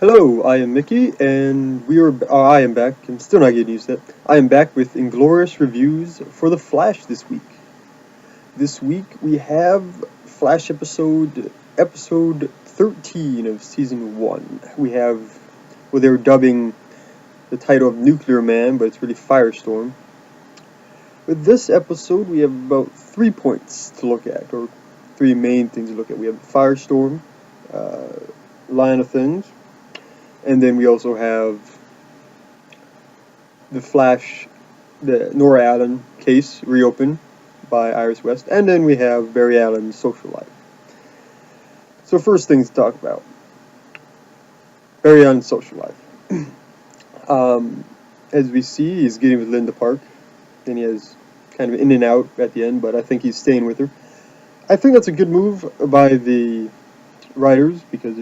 Hello, I am Mickey, and I am back. I'm still not getting used to it. I am back with Inglorious reviews for The Flash this week. This week we have Flash episode 13 of season 1. We have they were dubbing the title of Nuclear Man, but it's really Firestorm. With this episode, we have about 3 points to look at, or three main things to look at. We have Firestorm, uh, line of things. And then we also have the Flash, the Nora Allen case reopened by Iris West. And then we have Barry Allen's social life. So first things to talk about. Barry Allen's social life. As we see, he's getting with Linda Park. And he has kind of in and out at the end, but I think he's staying with her. I think that's a good move by the writers because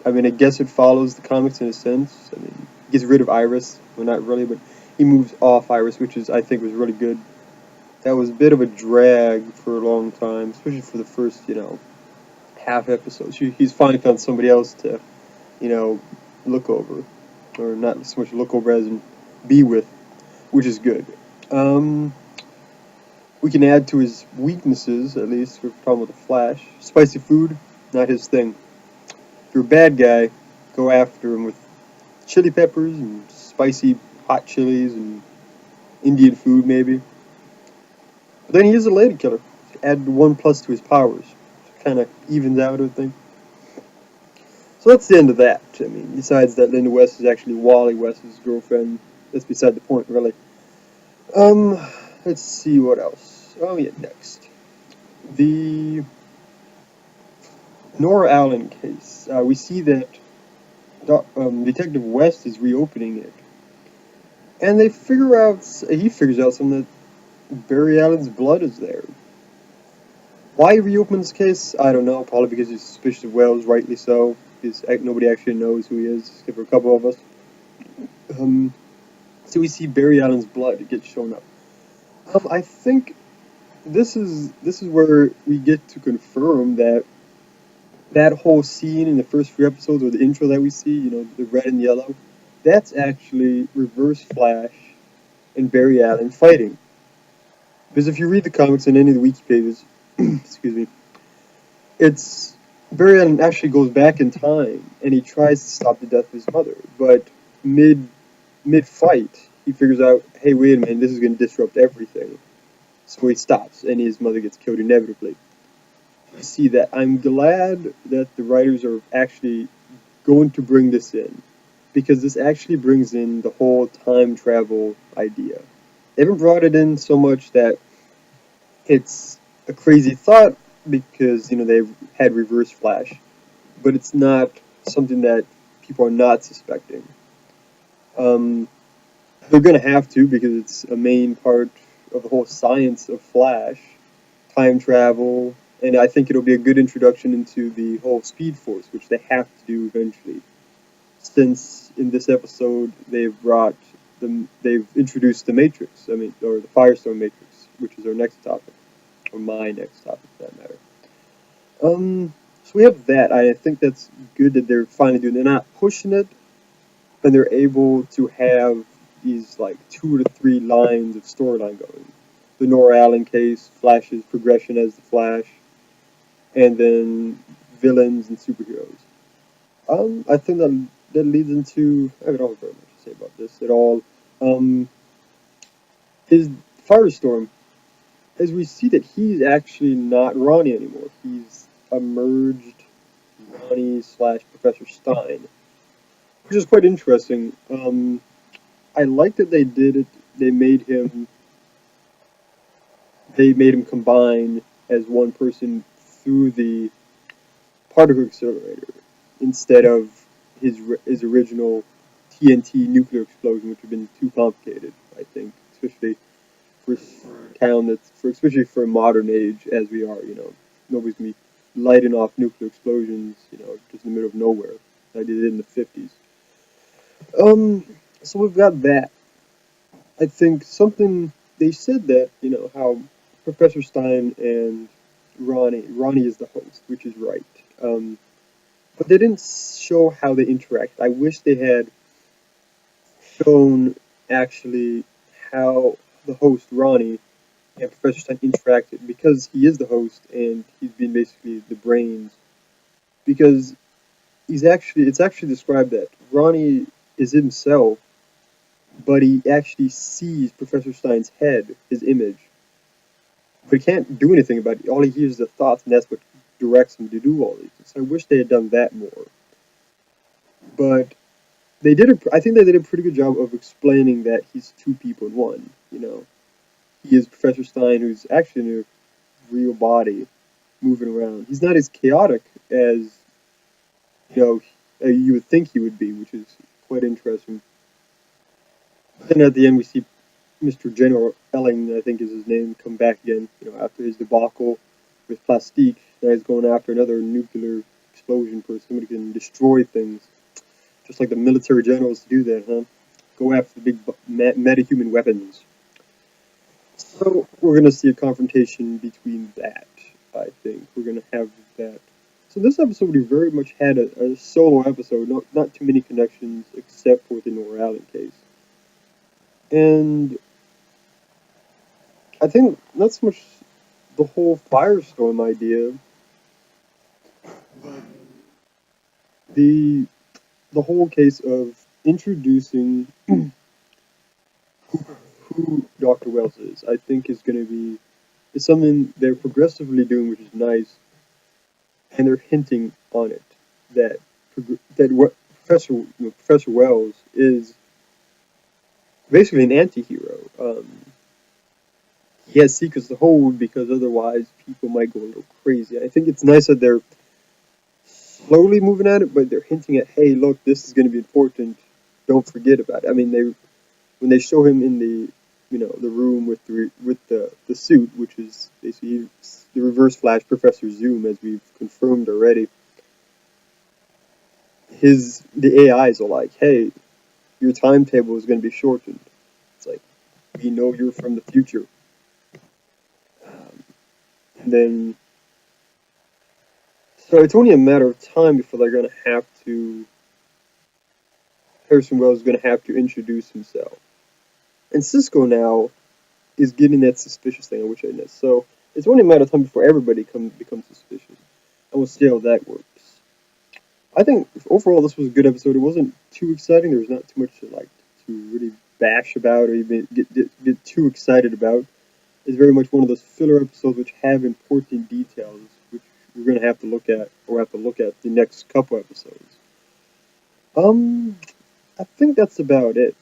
I guess it follows the comics in a sense. He gets rid of Iris. Well, not really, but he moves off Iris, which I think was really good. That was a bit of a drag for a long time, especially for the first, half episode. He's finally found somebody else to, look over. Or not so much look over as in be with, which is good. We can add to his weaknesses, at least, if we're talking about the Flash. Spicy food, not his thing. If you're a bad guy, go after him with chili peppers and spicy hot chilies and Indian food, maybe. But then he is a lady killer. Add 1+ to his powers. Kind of evens out, I think. So that's the end of that. Besides that Linda West is actually Wally West's girlfriend. That's beside the point, really. Let's see what else. Oh, yeah, next. The Nora Allen case. We see that Detective West is reopening it. And he figures out something that Barry Allen's blood is there. Why he reopened this case, I don't know. Probably because he's suspicious of Wells, rightly so. Because nobody actually knows who he is, except for a couple of us. So we see Barry Allen's blood. It gets shown up. I think this is where we get to confirm that whole scene in the first few episodes, or the intro that we see, the red and yellow, that's actually Reverse Flash and Barry Allen fighting. Because if you read the comics in any of the wiki pages, excuse me, it's Barry Allen actually goes back in time and he tries to stop the death of his mother, but mid fight he figures out, hey, wait a minute, this is going to disrupt everything. So he stops and his mother gets killed inevitably. I see that. I'm glad that the writers are actually going to bring this in, because this actually brings in the whole time travel idea. They haven't brought it in so much that it's a crazy thought, because they've had Reverse Flash, but it's not something that people are not suspecting. They're going to have to, because it's a main part of the whole science of Flash, time travel, and I think it'll be a good introduction into the whole Speed Force, which they have to do eventually. Since in this episode they've introduced the Matrix, or the Firestorm Matrix, which is our next topic, or my next topic for that matter. So we have that. I think that's good that they're finally doing. They're not pushing it, and they're able to have these 2 to 3 lines of storyline going. The Nora Allen case, Flash's progression as the Flash, and then villains and superheroes. I think that leads into, I don't have very much to say about this at all. Is Firestorm, as we see that he's actually not Ronnie anymore. He's a merged Ronnie / Professor Stein, which is quite interesting. I like that they did it. They made him combine as one person through the particle accelerator, instead of his original TNT nuclear explosion, which would have been too complicated, I think, especially for a town especially for a modern age as we are. Nobody's gonna be lighting off nuclear explosions, just in the middle of nowhere. I did it in the 50s. So we've got that. I think something they said that how Professor Stein and Ronnie is the host, which is right. but they didn't show how they interact. I wish they had shown actually how the host Ronnie and Professor Stein interacted, because he is the host and he's been basically the brains. Because it's actually described that Ronnie is himself, but he actually sees Professor Stein's head, his image, but he can't do anything about it. All he hears is the thoughts, and that's what directs him to do all these things. So I wish they had done that more. But they did. I think they did a pretty good job of explaining that he's two people in one. He is Professor Stein, who's actually in a real body, moving around. He's not as chaotic as you would think he would be, which is quite interesting. Then at the end, we see Mr. General Elling, I think is his name, come back again. After his debacle with Plastique, now he's going after another nuclear explosion for somebody who can destroy things, just like the military generals do that, huh? Go after the big metahuman weapons. So we're gonna see a confrontation between that. I think we're gonna have that. So this episode we very much had a solo episode, not too many connections except for the Nora Allen case. And I think not so much the whole Firestorm idea, but the the whole case of introducing who Dr. Wells is. I think is going to be is something they're progressively doing, which is nice, and they're hinting on it that what Professor Wells is basically an anti-hero. He has secrets to hold because otherwise people might go a little crazy. I think it's nice that they're slowly moving at it, but they're hinting at, hey, look, this is going to be important. Don't forget about it. I mean, when they show him in the room with the suit, which is basically the Reverse Flash Professor Zoom, as we've confirmed already. The AIs are like, hey, your timetable is going to be shortened. It's like, we know you're from the future. And then, so it's only a matter of time before they're going to have to. Harrison Wells is going to have to introduce himself. And Cisco now is getting that suspicious thing, which I know. So it's only a matter of time before everybody becomes suspicious. And we'll see how that works. I think overall this was a good episode. It wasn't too exciting. There was not too much to really bash about or even get too excited about. It's very much one of those filler episodes which have important details, which we're going to have to look at, or have to look at the next couple episodes. I think that's about it.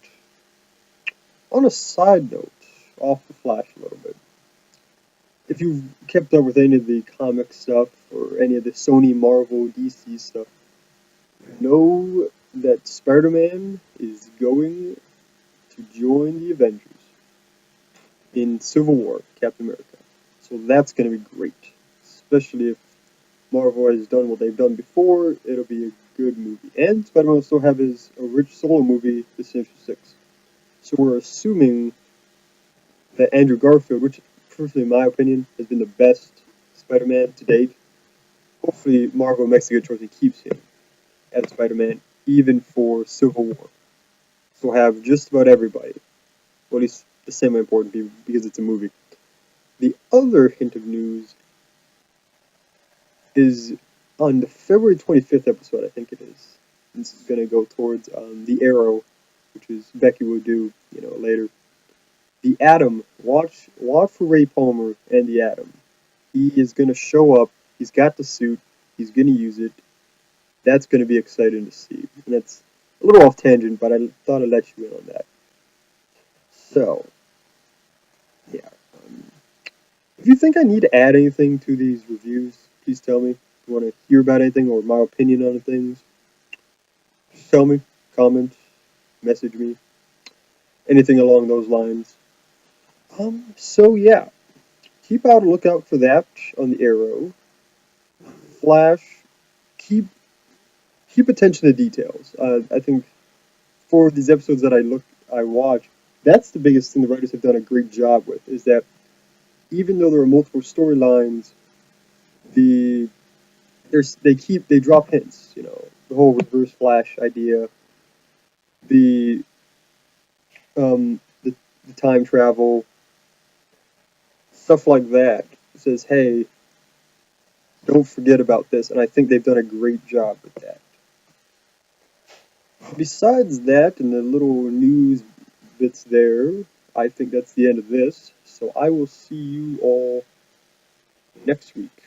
On a side note, off the Flash a little bit, if you've kept up with any of the comic stuff or any of the Sony, Marvel, DC stuff, you know that Spider-Man is going to join the Avengers in Civil War, Captain America. So that's going to be great, especially if Marvel has done what they've done before. It'll be a good movie. And Spider-Man will still have his rich solo movie, The Sinister Six. So we're assuming that Andrew Garfield, which personally in my opinion has been the best Spider-Man to date, hopefully Marvel makes a good choice and keeps him as Spider-Man even for Civil War. So we'll have just about everybody, or at least the semi-important people, because it's a movie. The other hint of news is on the February 25th episode, I think it is. This is going to go towards the Arrow, which is Becky will do, later. The Atom, watch for Ray Palmer and the Atom. He is going to show up. He's got the suit. He's going to use it. That's going to be exciting to see. And that's a little off tangent, but I thought I'd let you in on that. So, yeah. If you think I need to add anything to these reviews, please tell me. If you want to hear about anything or my opinion on things, just tell me. Comment. Message me. Anything along those lines. So yeah. Keep out a lookout for that on the Arrow. Flash. Keep attention to details. I think for these episodes that I watch, that's the biggest thing the writers have done a great job with, is that even though there are multiple storylines, the they drop hints, the whole reverse flash idea, the the time travel, stuff like that. It says, hey, don't forget about this, and I think they've done a great job with that. Besides that, and the little news bits there, I think that's the end of this. So I will see you all next week.